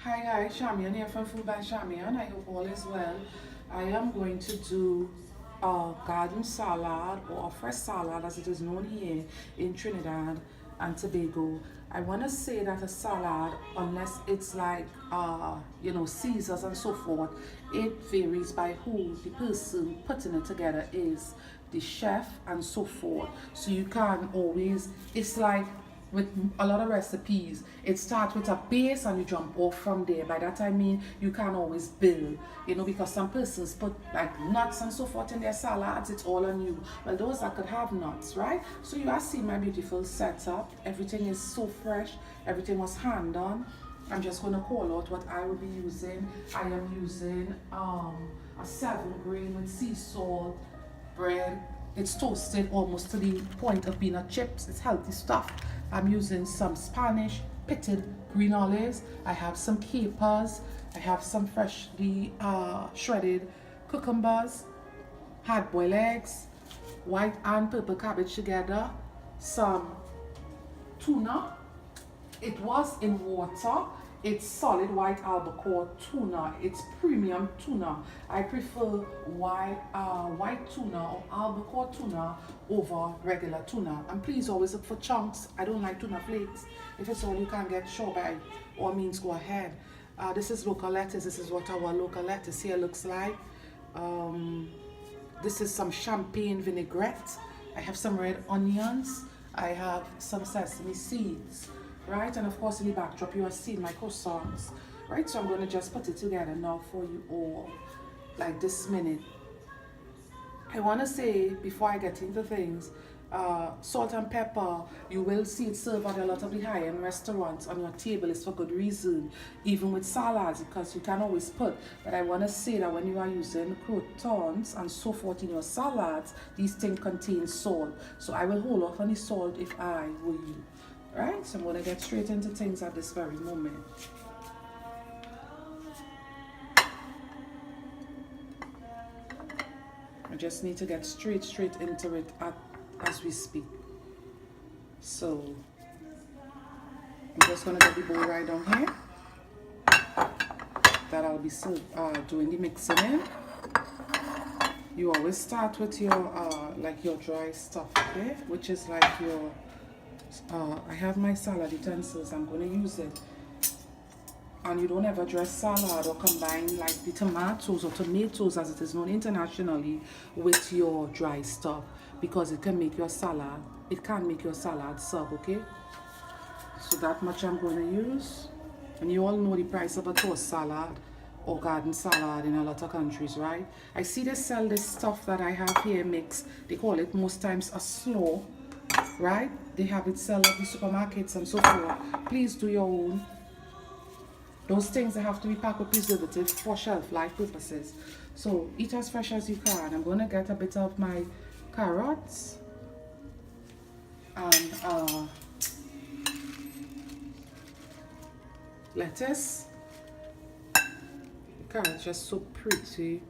Hi guys, Chamion here from Food by Chamion. I hope all is well. I am going to do a garden salad or a fresh salad as it is known here in Trinidad and Tobago. I want to say that a salad, unless it's like, Caesars and so forth, it varies by who the person putting it together is, the chef and so forth. So you can't always, it's like with a lot of recipes, it starts with a base and you jump off from there. By that I mean you can't always build, because some persons put like nuts and so forth in their salads. It's all on you. Well, those that could have nuts, right? So you are seeing my beautiful setup. Everything is so fresh. Everything was hand done. I'm just going to call out what I will be using. I am using a 7-grain with sea salt bread. It's toasted almost to the point of peanut chips. It's healthy stuff. I'm using some Spanish pitted green olives. I have some capers. I have some freshly shredded cucumbers, hard-boiled eggs, white and purple cabbage together, some tuna. It was in water. It's solid white albacore tuna. It's premium tuna. I prefer white tuna or albacore tuna over regular tuna. And please always look for chunks. I don't like tuna flakes. If it's all you can get, sure, by all means go ahead. This is local lettuce. This is what our local lettuce here looks like. This is some champagne vinaigrette. I have some red onions. I have some sesame seeds. Right, and of course in the backdrop you are seeing my croissants, right? So I'm going to just put it together now for you all, like this minute. I want to say before I get into things, salt and pepper, you will see it served at a lot of the high-end restaurants on your table. It's for good reason, even with salads, because you can always put. But I want to say that when you are using croutons and so forth in your salads, these things contain salt. So I will hold off on the salt if I were you. Right, so I'm going to get straight into things at this very moment. I just need to get straight into it as we speak. So I'm just going to get the bowl right down here that I'll be doing the mixing in. You always start with your like your dry stuff, okay, which is like your I have my salad utensils. I'm going to use it. And you don't ever dress salad or combine like the tomatoes or tomatoes as it is known internationally with your dry stuff, because it can make your salad, sub, okay? So that much I'm going to use. And you all know the price of a toast salad or garden salad in a lot of countries, right? I see they sell this stuff that I have here mixed. They call it most times a slaw, right? They have it sell at the supermarkets and so forth. Please do your own. Those things they have to be packed with preservative for shelf life purposes. So eat as fresh as you can. I'm going to get a bit of my carrots and lettuce. The carrots just so pretty.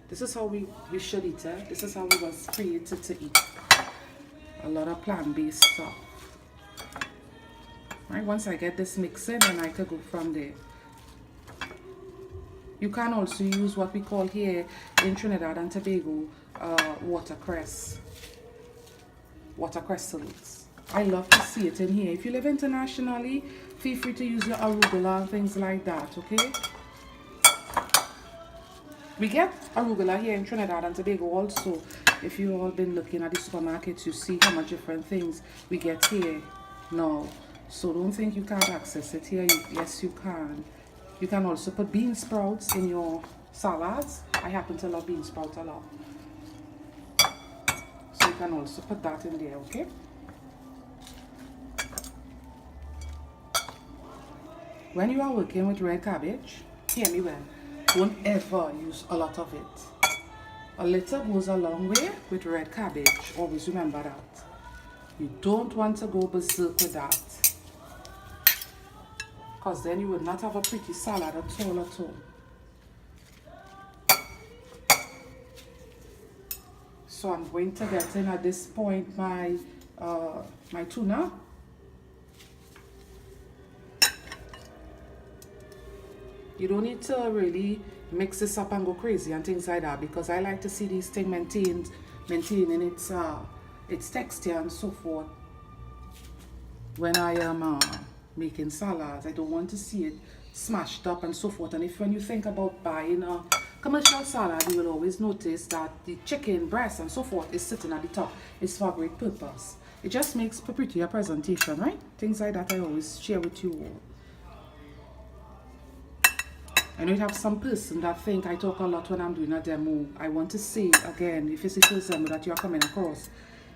This is how we should eat it. This is how we was created to eat. A lot of plant-based stuff. Right, once I get this mixed in, then I could go from there. You can also use what we call here in Trinidad and Tobago watercress seeds. I love to see it in here. If you live internationally, feel free to use your arugula and things like that, okay? We get arugula here in Trinidad and Tobago also. If you've all been looking at the supermarkets, you see how much different things we get here now. So don't think you can't access it here. Yes, you can. You can also put bean sprouts in your salads. I happen to love bean sprouts a lot. So you can also put that in there, okay? When you are working with red cabbage, hear me well, don't ever use a lot of it. A little goes a long way with red cabbage. Always remember that. You don't want to go berserk with that, because then you would not have a pretty salad at all. So I'm going to get in at this point my my tuna. You don't need to really mix this up and go crazy and things like that, because I like to see these things maintaining its texture and so forth when I am making salads. I don't want to see it smashed up and so forth. And if when you think about buying a commercial salad, you will always notice that the chicken breast and so forth is sitting at the top. It's for a great purpose. It just makes a prettier presentation, right? Things like that I always share with you all. I know you have some person that think I talk a lot when I'm doing a demo. I want to say again, if it's the first demo that you are coming across,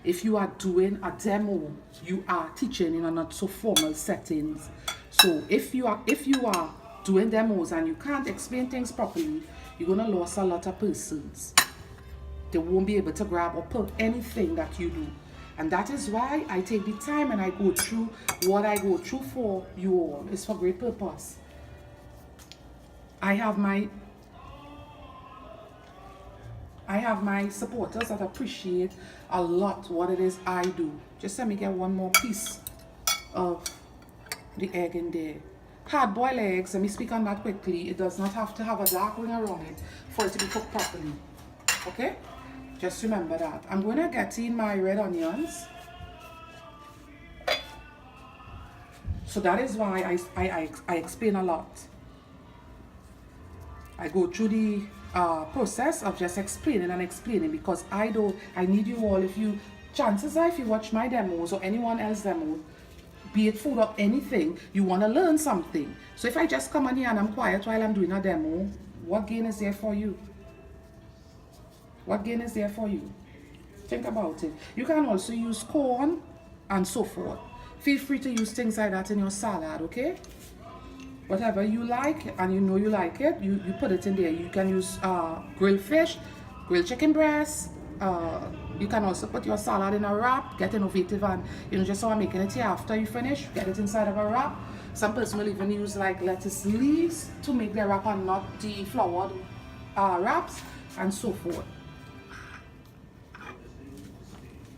if you are doing a demo, you are teaching in a not so formal settings. So if you are doing demos and you can't explain things properly, you're gonna lose a lot of persons. They won't be able to grab or pull anything that you do. And that is why I take the time and I go through what I go through for you all. It's for great purpose. I have my supporters that appreciate a lot what it is I do. Just let me get one more piece of the egg in there. Hard-boiled eggs, let me speak on that quickly. It does not have to have a dark ring around it for it to be cooked properly. Okay? Just remember that. I'm going to get in my red onions. So that is why I explain a lot. I go through the process of just explaining because I need you all, chances are if you watch my demos or anyone else's demo, be it food or anything, you want to learn something. So if I just come on here and I'm quiet while I'm doing a demo, what gain is there for you? What gain is there for you? Think about it. You can also use corn and so forth. Feel free to use things like that in your salad, okay? Whatever you like and you know you like it, you put it in there. You can use grilled fish, grilled chicken breast. You can also put your salad in a wrap, get innovative and just how I'm making it here after you finish, get it inside of a wrap. Some person will even use like lettuce leaves to make their wrap and not the floured wraps and so forth.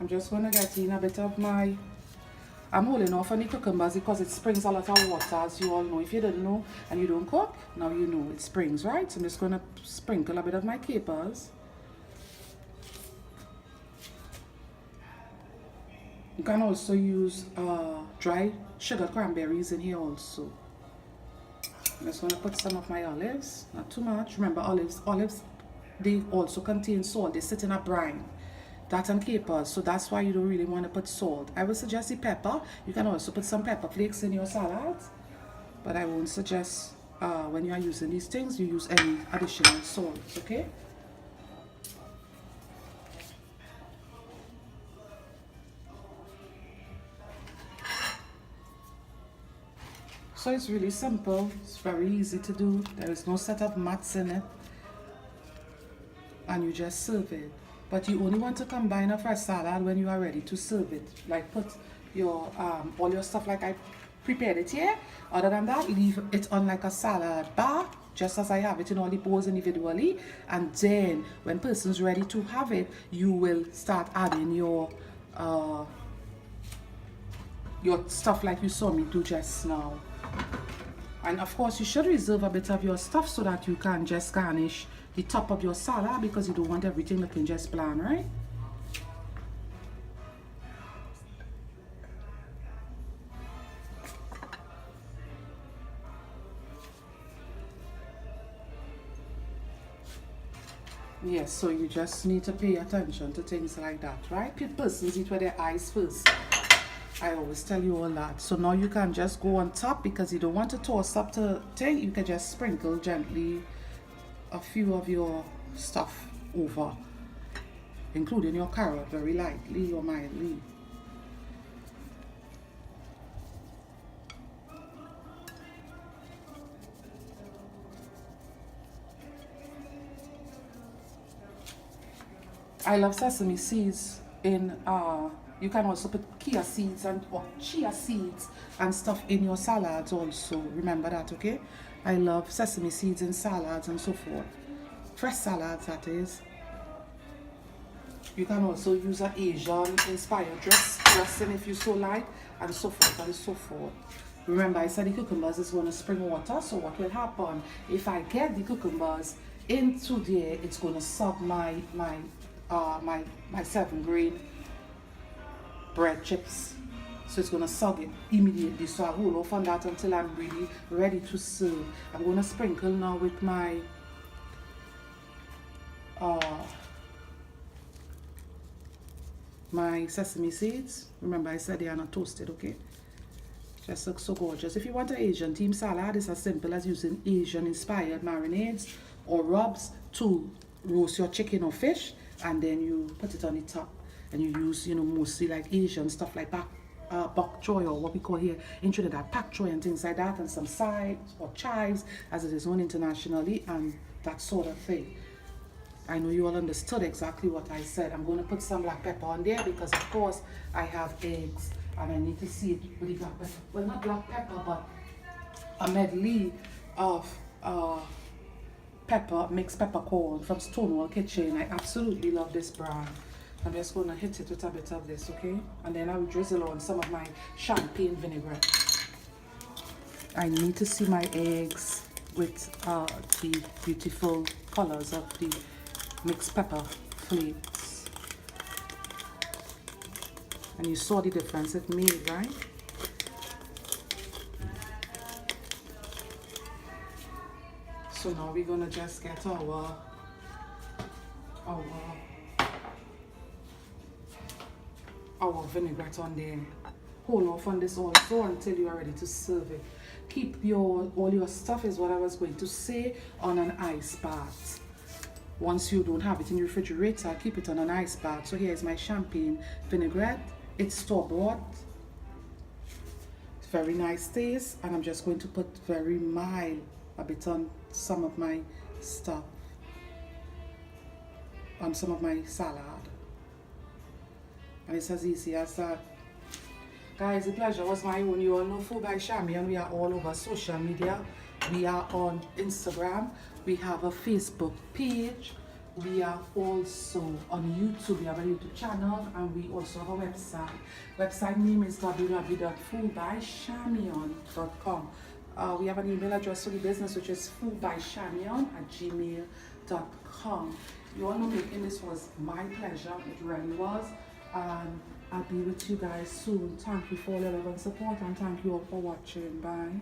I'm just going to get in a bit of my... I'm holding off on the cucumbers because it springs a lot of water, as you all know. If you didn't know and you don't cook, now you know it springs, right? So I'm just going to sprinkle a bit of my capers. You can also use dry sugar cranberries in here also. I'm just going to put some of my olives, not too much. Remember, olives, they also contain salt. They sit in a brine. That and capers, so that's why you don't really want to put salt. I would suggest the pepper. You can also put some pepper flakes in your salads, but I won't suggest when you are using these things you use any additional salt, okay? So it's really simple. It's very easy to do. There is no set of mats in it, and you just serve it. But you only want to combine a fresh salad when you are ready to serve it. Like put your all your stuff like I prepared it here. Other than that, leave it on like a salad bar, just as I have it in all the bowls individually. And then when person's ready to have it, you will start adding your stuff like you saw me do just now. And of course, you should reserve a bit of your stuff so that you can just garnish the top of your salad, because you don't want everything looking just bland, right? Yes, so you just need to pay attention to things like that, right? Persons eat with their eyes first. I always tell you all that. So now you can just go on top, because you don't want to toss up the thing. You can just sprinkle gently a few of your stuff over, including your carrot, very lightly or mildly. I love sesame seeds in you can also put chia seeds or chia seeds and stuff in your salads also. Remember that, okay? I love sesame seeds in salads and so forth. Fresh salads, that is. You can also use an Asian inspired dressing if you so like, and so forth and so forth. Remember, I said the cucumbers is going to spring water, so what will happen if I get the cucumbers into there, it's going to suck my 7 grain bread chips. So it's going to suck it immediately. So I hold off on that until I'm really ready to serve. I'm going to sprinkle now with my sesame seeds. Remember, I said they are not toasted, okay? Just looks so gorgeous. If you want an Asian themed salad, it's as simple as using Asian inspired marinades or rubs to roast your chicken or fish, and then you put it on the top, and you use, you know, mostly like Asian stuff like bok choy, or what we call here in Trinidad pak choy, and things like that, and some sides or chives as it is known internationally, and that sort of thing. I know you all understood exactly what I said. I'm going to put some black pepper on there because of course I have eggs and I need to see it with the black pepper. Well, not black pepper, but a medley of mixed peppercorn from Stonewall Kitchen. I absolutely love this brand. I'm just going to hit it with a bit of this, okay? And then I will drizzle on some of my champagne vinaigrette. I need to see my eggs with the beautiful colors of the mixed pepper flakes. And you saw the difference it made, right? So now we're gonna just get our vinaigrette on there. Hold off on this also until you are ready to serve it. Keep all your stuff, is what I was going to say, on an ice bath. Once you don't have it in your refrigerator, keep it on an ice bath. So here's my champagne vinaigrette. It's store-bought. It's very nice taste, and I'm just going to put very mild a bit on some of my stuff, on some of my salad. And it's as easy as that. Guys, the pleasure was my own. You all know Food by Chamion. We are all over social media. We are on Instagram. We have a Facebook page. We are also on YouTube. We have a YouTube channel, and we also have a website. Website name is www.foodbychamion.com. We have an email address for the business, which is foodbychamion@gmail.com. You all know making this was my pleasure. It really was. And I'll be with you guys soon. Thank you for all your love and support, and thank you all for watching. Bye.